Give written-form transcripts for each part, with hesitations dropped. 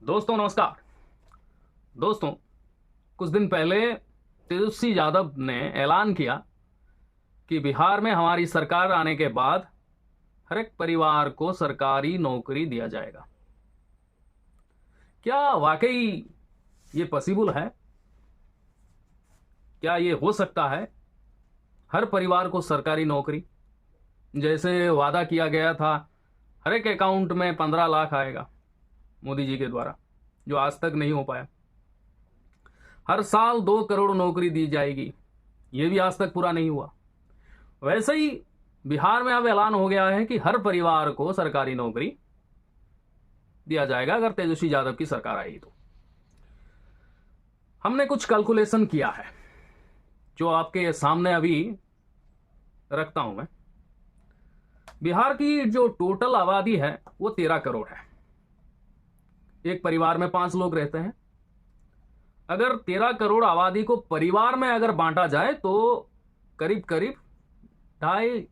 दोस्तों नमस्कार। दोस्तों, कुछ दिन पहले तेजस्वी यादव ने ऐलान किया कि बिहार में हमारी सरकार आने के बाद हर एक परिवार को सरकारी नौकरी दिया जाएगा। क्या वाकई ये पॉसिबल है? क्या ये हो सकता है हर परिवार को सरकारी नौकरी? जैसे वादा किया गया था, हर एक अकाउंट में 15 लाख आएगा मोदी जी के द्वारा, जो आज तक नहीं हो पाया। हर साल 2 करोड़ नौकरी दी जाएगी, ये भी आज तक पूरा नहीं हुआ। वैसे ही बिहार में अब ऐलान हो गया है कि हर परिवार को सरकारी नौकरी दिया जाएगा अगर तेजस्वी यादव की सरकार आई तो। हमने कुछ कैलकुलेशन किया है जो आपके सामने अभी रखता हूं मैं। बिहार की जो टोटल आबादी है वो 13 करोड़ है। एक परिवार में 5 लोग रहते हैं। अगर 13 करोड़ आबादी को परिवार में अगर बांटा जाए तो करीब करीब 2.5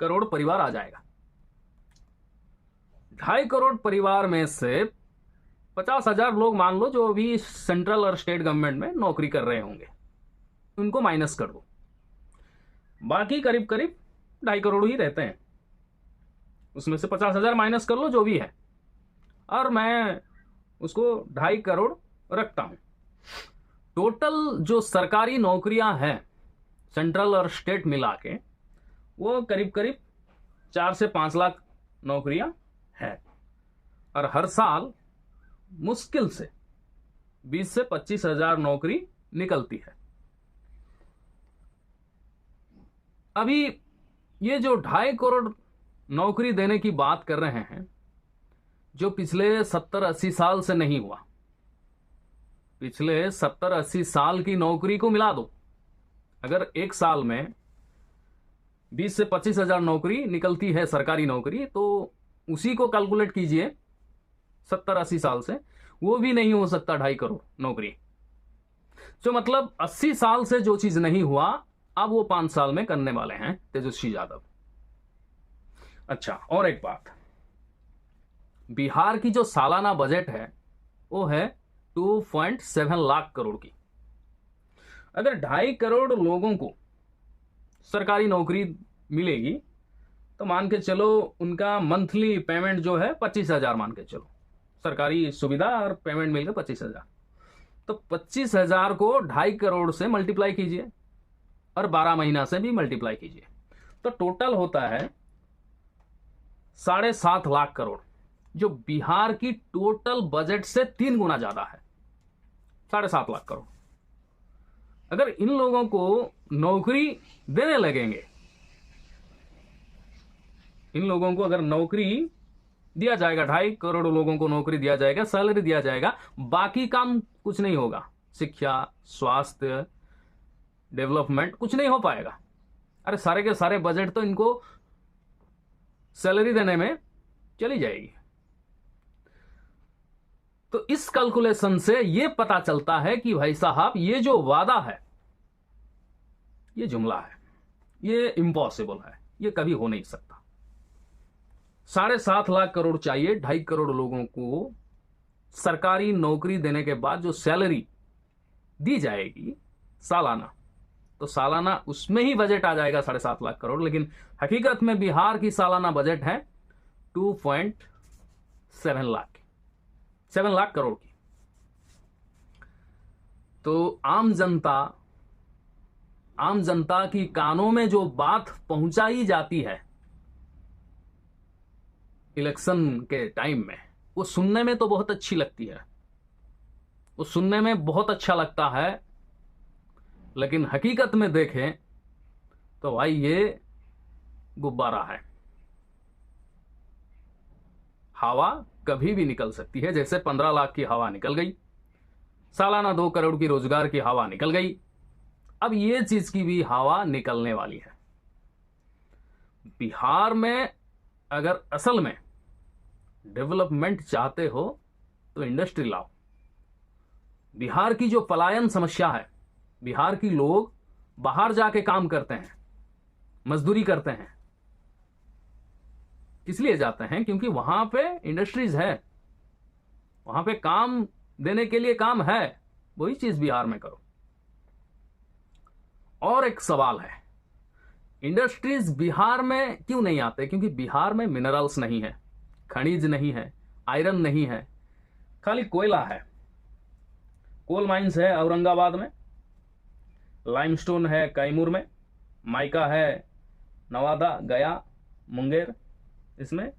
करोड़ परिवार आ जाएगा। 2.5 करोड़ परिवार में से 50,000 लोग मान लो जो अभी सेंट्रल और स्टेट गवर्नमेंट में नौकरी कर रहे होंगे, उनको माइनस कर दो, बाकी करीब करीब 2.5 करोड़ ही रहते हैं। उसमें से 50,000 माइनस कर लो जो भी है, और मैं उसको 2.5 करोड़ रखता हूं। टोटल जो सरकारी नौकरियां हैं सेंट्रल और स्टेट मिला के वो करीब करीब 4 से 5 लाख नौकरियां हैं, और हर साल मुश्किल से 20 से 25,000 नौकरी निकलती है। अभी ये जो 2.5 करोड़ नौकरी देने की बात कर रहे हैं, जो पिछले 70-80 साल से नहीं हुआ। पिछले 70-80 साल की नौकरी को मिला दो, अगर एक साल में 20 से 25,000 नौकरी निकलती है सरकारी नौकरी, तो उसी को कैलकुलेट कीजिए 70-80 साल से, वो भी नहीं हो सकता 2.5 करोड़ नौकरी। जो मतलब 80 साल से जो चीज नहीं हुआ, अब वो 5 साल में करने वाले हैं तेजस्वी यादव। अच्छा, और एक बात, बिहार की जो सालाना बजट है वो है 2.7 लाख करोड़ की। अगर 2.5 करोड़ लोगों को सरकारी नौकरी मिलेगी तो मान के चलो उनका मंथली पेमेंट जो है 25,000 मान के चलो, सरकारी सुविधा और पेमेंट मिलकर 25,000। तो 25,000 को 2.5 करोड़ से मल्टीप्लाई कीजिए और 12 महीना से भी मल्टीप्लाई कीजिए, तो टोटल होता है 7.5 लाख करोड़, जो बिहार की टोटल बजट से 3 गुना ज्यादा है। 7.5 लाख करोड़ अगर इन लोगों को नौकरी देने लगेंगे, इन लोगों को अगर नौकरी दिया जाएगा, 2.5 करोड़ लोगों को नौकरी दिया जाएगा, सैलरी दिया जाएगा, बाकी काम कुछ नहीं होगा, शिक्षा, स्वास्थ्य, डेवलपमेंट कुछ नहीं हो पाएगा। अरे सारे के सारे बजट तो इनको सैलरी देने में चली जाएगी। तो इस कैलकुलेशन से यह पता चलता है कि भाई साहब, ये जो वादा है, ये जुमला है, ये इम्पॉसिबल है, ये कभी हो नहीं सकता। 7.5 लाख करोड़ चाहिए 2.5 करोड़ लोगों को सरकारी नौकरी देने के बाद जो सैलरी दी जाएगी सालाना, तो सालाना उसमें ही बजट आ जाएगा 7.5 लाख करोड़। लेकिन हकीकत में बिहार की सालाना बजट है 2.7 लाख, 7 लाख करोड़ की। तो आम जनता की कानों में जो बात पहुंचाई जाती है इलेक्शन के टाइम में, वो सुनने में तो बहुत अच्छी लगती है, वो सुनने में बहुत अच्छा लगता है, लेकिन हकीकत में देखें तो भाई ये गुब्बारा है। हवा कभी भी निकल सकती है। जैसे 15 लाख की हवा निकल गई, सालाना 2 करोड़ की रोजगार की हवा निकल गई, अब ये चीज की भी हवा निकलने वाली है। बिहार में अगर असल में डेवलपमेंट चाहते हो तो इंडस्ट्री लाओ। बिहार की जो पलायन समस्या है, बिहार की लोग बाहर जाके काम करते हैं, मजदूरी करते हैं, किस लिए जाते हैं? क्योंकि वहां पे इंडस्ट्रीज है, वहां पे काम देने के लिए काम है, वही चीज बिहार में करो। और एक सवाल है, इंडस्ट्रीज बिहार में क्यों नहीं आते? क्योंकि बिहार में मिनरल्स नहीं है, खनिज नहीं है, आयरन नहीं है, खाली कोयला है। कोल माइंस है औरंगाबाद में, लाइमस्टोन है कैमूर में, माइका है नवादा, गया, मुंगेर। इसमें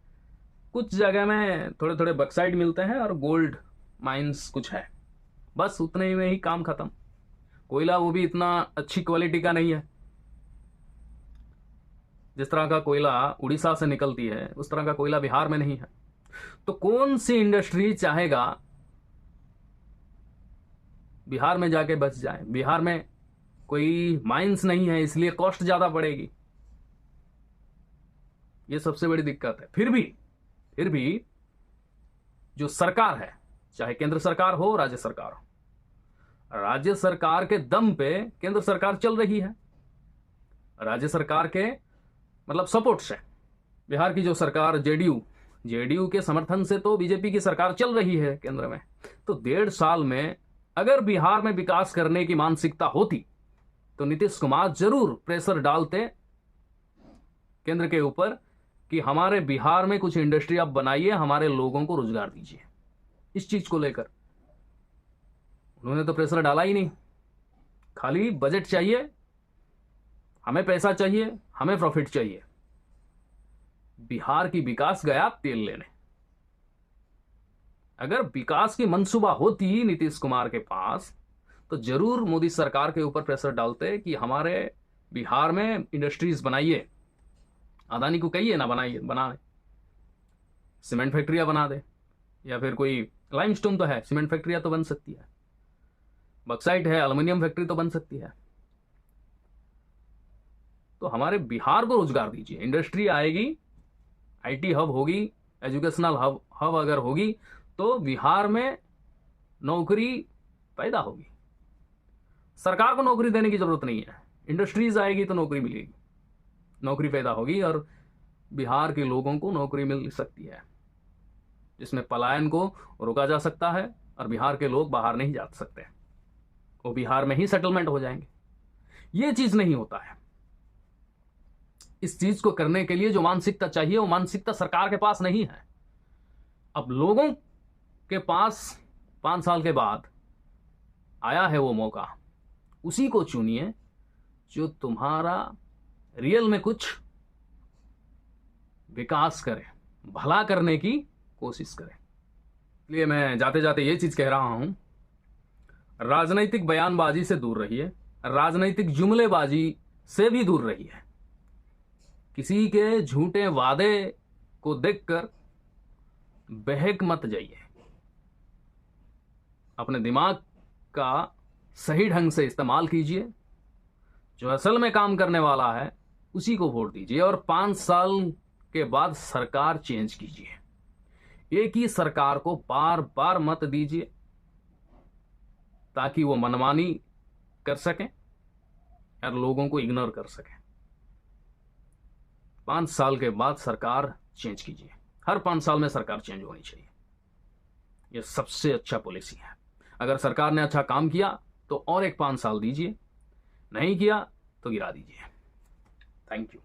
कुछ जगह में थोड़े थोड़े बक्साइड मिलते हैं और गोल्ड माइंस कुछ है, बस उतने में ही काम खत्म। कोयला वो भी इतना अच्छी क्वालिटी का नहीं है। जिस तरह का कोयला उड़ीसा से निकलती है उस तरह का कोयला बिहार में नहीं है। तो कौन सी इंडस्ट्री चाहेगा बिहार में जाके बच जाए? बिहार में कोई माइंस नहीं है, इसलिए कॉस्ट ज्यादा पड़ेगी। ये सबसे बड़ी दिक्कत है। फिर भी जो सरकार है, चाहे केंद्र सरकार हो राज्य सरकार हो, राज्य सरकार के दम पे केंद्र सरकार चल रही है। राज्य सरकार के मतलब सपोर्ट से बिहार की जो सरकार जेडीयू के समर्थन से तो बीजेपी की सरकार चल रही है केंद्र में। तो 1.5 साल में अगर बिहार में विकास करने की मानसिकता होती तो नीतीश कुमार जरूर प्रेशर डालते केंद्र के ऊपर कि हमारे बिहार में कुछ इंडस्ट्री आप बनाइए, हमारे लोगों को रोजगार दीजिए। इस चीज को लेकर उन्होंने तो प्रेशर डाला ही नहीं। खाली बजट चाहिए, हमें पैसा चाहिए, हमें प्रॉफिट चाहिए। बिहार की विकास गया तेल लेने। अगर विकास की मंसूबा होती नीतीश कुमार के पास तो जरूर मोदी सरकार के ऊपर प्रेशर डालते कि हमारे बिहार में इंडस्ट्रीज बनाइए। अदानी को कहिए ना बना दे, सीमेंट फैक्ट्रियां बना दे, या फिर कोई लाइमस्टोन तो है, सीमेंट फैक्ट्रियां तो बन सकती है, बक्साइट है, एल्युमिनियम फैक्ट्री तो बन सकती है। तो हमारे बिहार को रोजगार दीजिए। इंडस्ट्री आएगी, आईटी हब होगी, एजुकेशनल हब अगर होगी तो बिहार में नौकरी पैदा होगी। सरकार को नौकरी देने की जरूरत नहीं है, इंडस्ट्रीज आएगी तो नौकरी मिलेगी, नौकरी पैदा होगी और बिहार के लोगों को नौकरी मिल सकती है, जिसमें पलायन को रोका जा सकता है और बिहार के लोग बाहर नहीं जा सकते, वो बिहार में ही सेटलमेंट हो जाएंगे। ये चीज नहीं होता है। इस चीज को करने के लिए जो मानसिकता चाहिए वो मानसिकता सरकार के पास नहीं है। अब लोगों के पास 5 साल के बाद आया है वो मौका, उसी को चुनिए जो तुम्हारा रियल में कुछ विकास करे, भला करने की कोशिश करे। इसलिए मैं जाते जाते ये चीज कह रहा हूं, राजनीतिक बयानबाजी से दूर रहिए, राजनीतिक जुमलेबाजी से भी दूर रहिए। किसी के झूठे वादे को देखकर बहक मत जाइए। अपने दिमाग का सही ढंग से इस्तेमाल कीजिए, जो असल में काम करने वाला है उसी को वोट दीजिए और 5 साल के बाद सरकार चेंज कीजिए। एक ही सरकार को बार बार मत दीजिए ताकि वो मनमानी कर सकें और लोगों को इग्नोर कर सकें। 5 साल के बाद सरकार चेंज कीजिए। हर 5 साल में सरकार चेंज होनी चाहिए। यह सबसे अच्छा पॉलिसी है। अगर सरकार ने अच्छा काम किया तो और एक 5 साल दीजिए, नहीं किया तो गिरा दीजिए। Thank you.